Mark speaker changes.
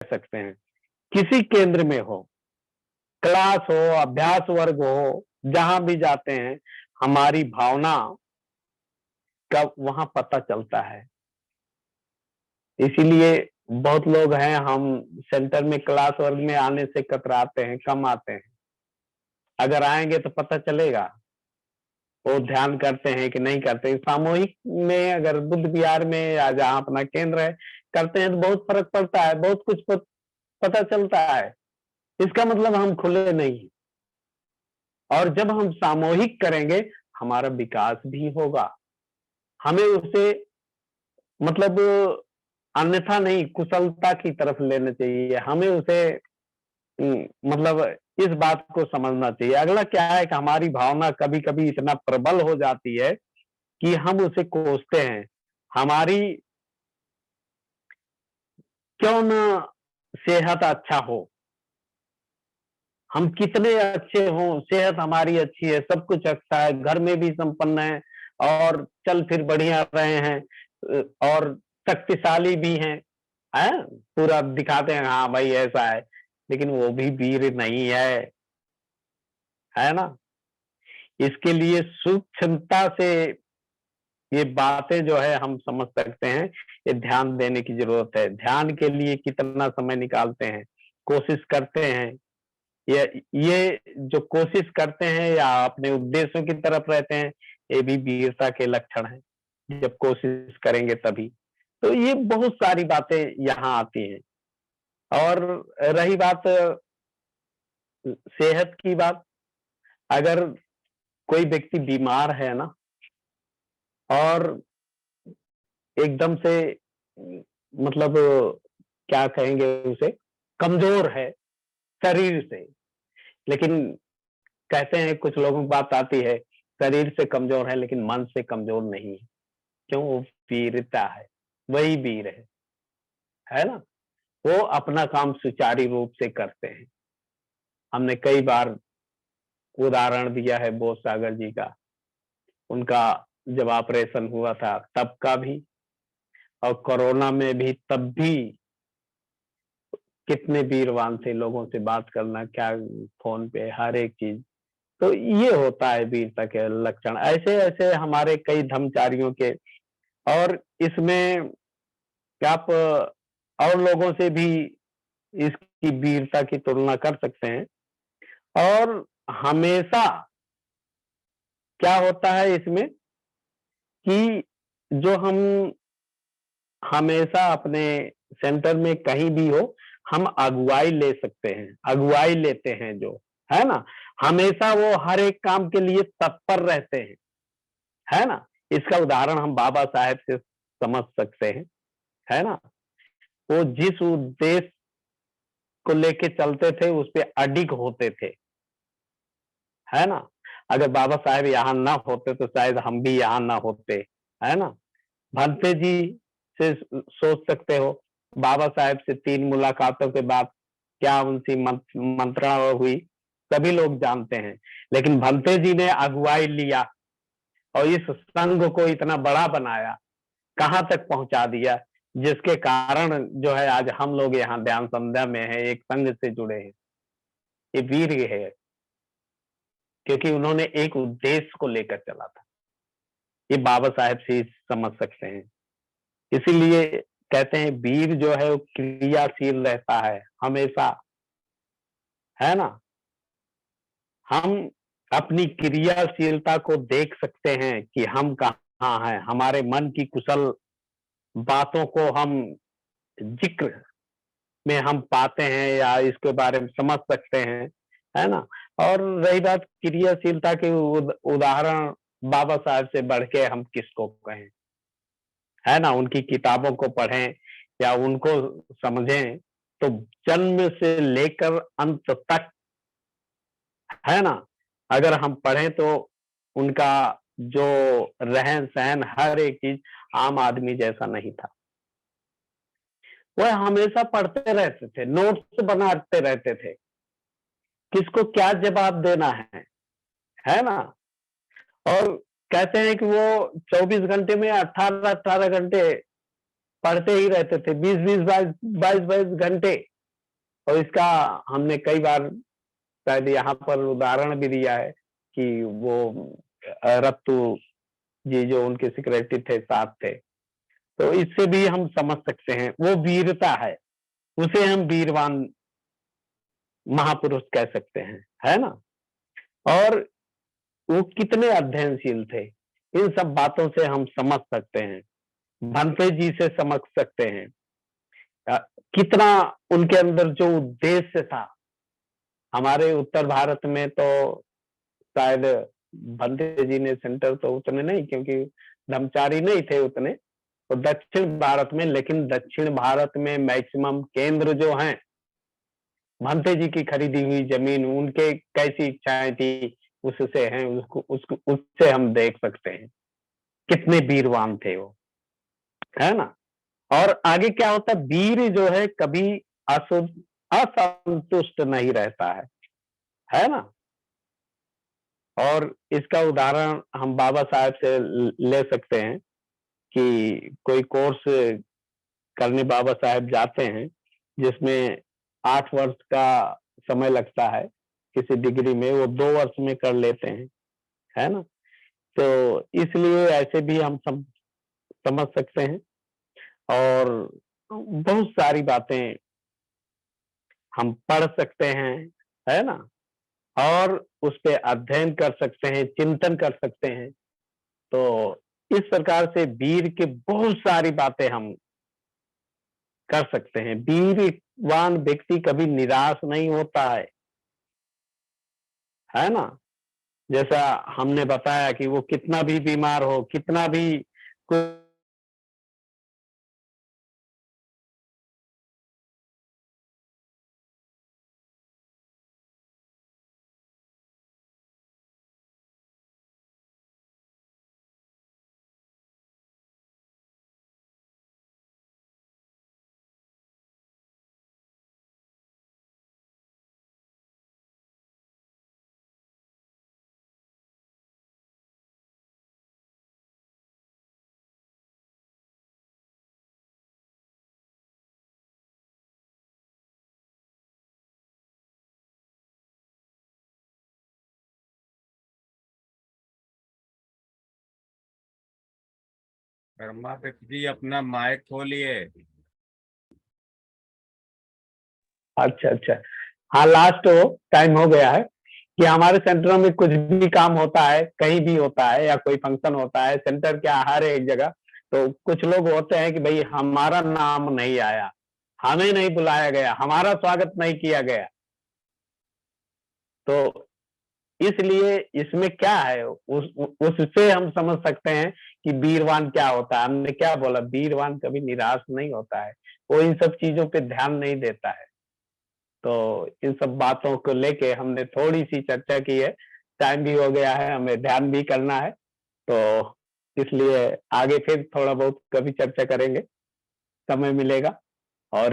Speaker 1: सकते हैं, किसी केंद्र में हो, क्लास हो, अभ्यास वर्ग हो, जहां भी जाते हैं, हमारी भावना का वहां पता चलता है। इसीलिए बहुत लोग हैं, हम सेंटर में क्लास वर्ग में आने से कतराते हैं, कम आते हैं। अगर आएंगे तो पता चलेगा वो ध्यान करते हैं कि नहीं करते। सामूहिक में अगर बुद्ध विहार में या जहाँ अपना केंद्र है करते हैं तो बहुत फर्क पड़ता है, बहुत कुछ पता चलता है। इसका मतलब हम खुले नहीं हैं। और जब हम सामूहिक करेंगे हमारा विकास भी होगा। हमें उसे मतलब अन्यथा नहीं, कुशलता की तरफ लेना चाहिए। हमें उसे मतलब इस बात को समझना चाहिए। अगला क्या है कि हमारी भावना कभी कभी इतना प्रबल हो जाती है कि हम उसे कोसते हैं। हमारी क्यों ना सेहत अच्छा हो, हम कितने अच्छे हों, सेहत हमारी अच्छी है, सब कुछ अच्छा है, घर में भी संपन्न है और चल फिर बढ़िया रहे हैं और शक्तिशाली भी हैं, पूरा दिखाते हैं हाँ भाई ऐसा है, लेकिन वो भी वीर नहीं है ना। इसके लिए सूक्ष्मता से ये बातें जो है हम समझ सकते हैं। ये ध्यान देने की जरूरत है। ध्यान के लिए कितना समय निकालते हैं, कोशिश करते हैं। ये जो कोशिश करते हैं या अपने उद्देश्यों की तरफ रहते हैं, ये भी वीरता के लक्षण हैं। जब कोशिश करेंगे तभी। तो ये बहुत सारी बातें यहाँ आती हैं। और रही बात सेहत की बात, अगर कोई व्यक्ति बीमार है ना और एकदम से मतलब क्या कहेंगे उसे, कमजोर है शरीर से, लेकिन कहते हैं कुछ लोगों की बात आती है शरीर से कमजोर है लेकिन मन से कमजोर नहीं है। क्यों? वो वीरता है, वही वीर है ना। वो अपना काम सुचारू रूप से करते हैं। हमने कई बार उदाहरण दिया है बोस सागर जी का, उनका जब ऑपरेशन हुआ था तब का भी, और कोरोना में भी तब भी कितने वीरवान थे। लोगों से बात करना, क्या फोन पे, हर एक चीज। तो ये होता है वीरता के लक्षण। ऐसे ऐसे हमारे कई धर्मचारियों के, और इसमें आप और लोगों से भी इसकी वीरता की तुलना कर सकते हैं। और हमेशा क्या होता है इसमें कि जो हम हमेशा अपने सेंटर में कहीं भी हो, हम अगुवाई ले सकते हैं, अगुवाई लेते हैं जो, है ना। हमेशा वो हर एक काम के लिए तत्पर रहते हैं, है ना। इसका उदाहरण हम बाबा साहेब से समझ सकते हैं, है ना। वो जिस उद्देश्य को लेके चलते थे उस पे अडिग होते थे, है ना। अगर बाबा साहेब यहाँ ना होते तो शायद हम भी यहाँ ना होते, है ना। भंते जी से सोच सकते हो, बाबा साहेब से 3 मुलाकातों के बाद क्या उनकी मंत्रणा हुई, सभी लोग जानते हैं। लेकिन भंते जी ने अगुवाई लिया और इस संघ को इतना बड़ा बनाया, कहां तक पहुंचा दिया, जिसके कारण जो है आज हम लोग यहाँ ध्यान संध्या में है, एक संघ से जुड़े हैं। ये वीर है, क्योंकि उन्होंने एक उद्देश्य को लेकर चला था। ये बाबा साहेब से समझ सकते हैं। इसीलिए कहते हैं वीर जो है वो क्रियाशील रहता है हमेशा, है ना। हम अपनी क्रियाशीलता को देख सकते हैं कि हम कहाँ हैं। हमारे मन की कुशल बातों को हम जिक्र में हम पाते हैं या इसके बारे में समझ सकते हैं, है ना। और रही बात क्रियाशीलता के उदाहरण, बाबा साहब से बढ़ के हम किसको कहें, है ना। उनकी किताबों को पढ़ें या उनको समझें तो जन्म से लेकर अंत तक, है ना, अगर हम पढ़ें तो उनका जो रहन सहन, हर एक चीज आम आदमी जैसा नहीं था। वह हमेशा पढ़ते रहते थे, नोट्स बनाते रहते थे, किसको क्या जवाब देना है ना। और कहते हैं कि वो 24 घंटे में 18-18 घंटे पढ़ते ही रहते थे 20-20 22-22 घंटे। और इसका हमने कई बार शायद यहाँ पर उदाहरण भी दिया है कि वो रत्तू जी जो उनके सेक्रेटरी थे, साथ थे। तो इससे भी हम समझ सकते हैं वो वीरता है, उसे हम वीरवान महापुरुष कह सकते हैं, है ना? और वो कितने अध्ययनशील थे, इन सब बातों से हम समझ सकते हैं, भंते जी से समझ सकते हैं। अ, कितना उनके अंदर जो उद्देश्य था, हमारे उत्तर भारत में तो शायद भंते जी ने सेंटर तो उतने नहीं, क्योंकि ब्रह्मचारी नहीं थे उतने, तो दक्षिण भारत में, लेकिन दक्षिण भारत में मैक्सिमम केंद्र जो हैं, भंते जी की खरीदी हुई जमीन, उनके कैसी इच्छाएं थी, उससे हैं, उसको उसको उससे हम देख सकते हैं कितने वीरवान थे वो, है ना? और आगे क्या होता है, वीर जो है कभी असंतुष्ट नहीं रहता है ना? और इसका उदाहरण हम बाबा साहेब से ले सकते हैं कि कोई कोर्स करने बाबा साहेब जाते हैं, जिसमें 8 वर्ष का समय लगता है, किसी डिग्री में वो 2 वर्ष में कर लेते हैं, है ना? तो इसलिए ऐसे भी हम समझ सकते हैं। और बहुत सारी बातें हम पढ़ सकते हैं, है ना? और उस पे अध्ययन कर सकते हैं, चिंतन कर सकते हैं। तो इस प्रकार से वीर की बहुत सारी बातें हम कर सकते हैं। वीरवान व्यक्ति कभी निराश नहीं होता है ना? जैसा हमने बताया कि वो कितना भी बीमार हो, कितना भी कुछ
Speaker 2: ब्रह्मादित्य जी अपना माइक खोलिए।
Speaker 1: अच्छा, अच्छा। हाँ, लास्ट हो टाइम हो गया है कि हमारे सेंटरों में कुछ भी काम होता है, कहीं भी होता है, या कोई फंक्शन होता है, सेंटर क्या हर एक जगह, तो कुछ लोग होते हैं कि भाई हमारा नाम नहीं आया, हमें नहीं बुलाया गया, हमारा स्वागत नहीं किया गया। तो इसलिए इसमें क्या है, उससे हम समझ सकते हैं कि वीरवान क्या होता है। हमने क्या बोला, वीरवान कभी निराश नहीं होता है, वो इन सब चीजों पे ध्यान नहीं देता है। तो इन सब बातों को लेके हमने थोड़ी सी चर्चा की है, टाइम भी हो गया है, हमें ध्यान भी करना है। तो इसलिए आगे फिर थोड़ा बहुत कभी चर्चा करेंगे, समय मिलेगा।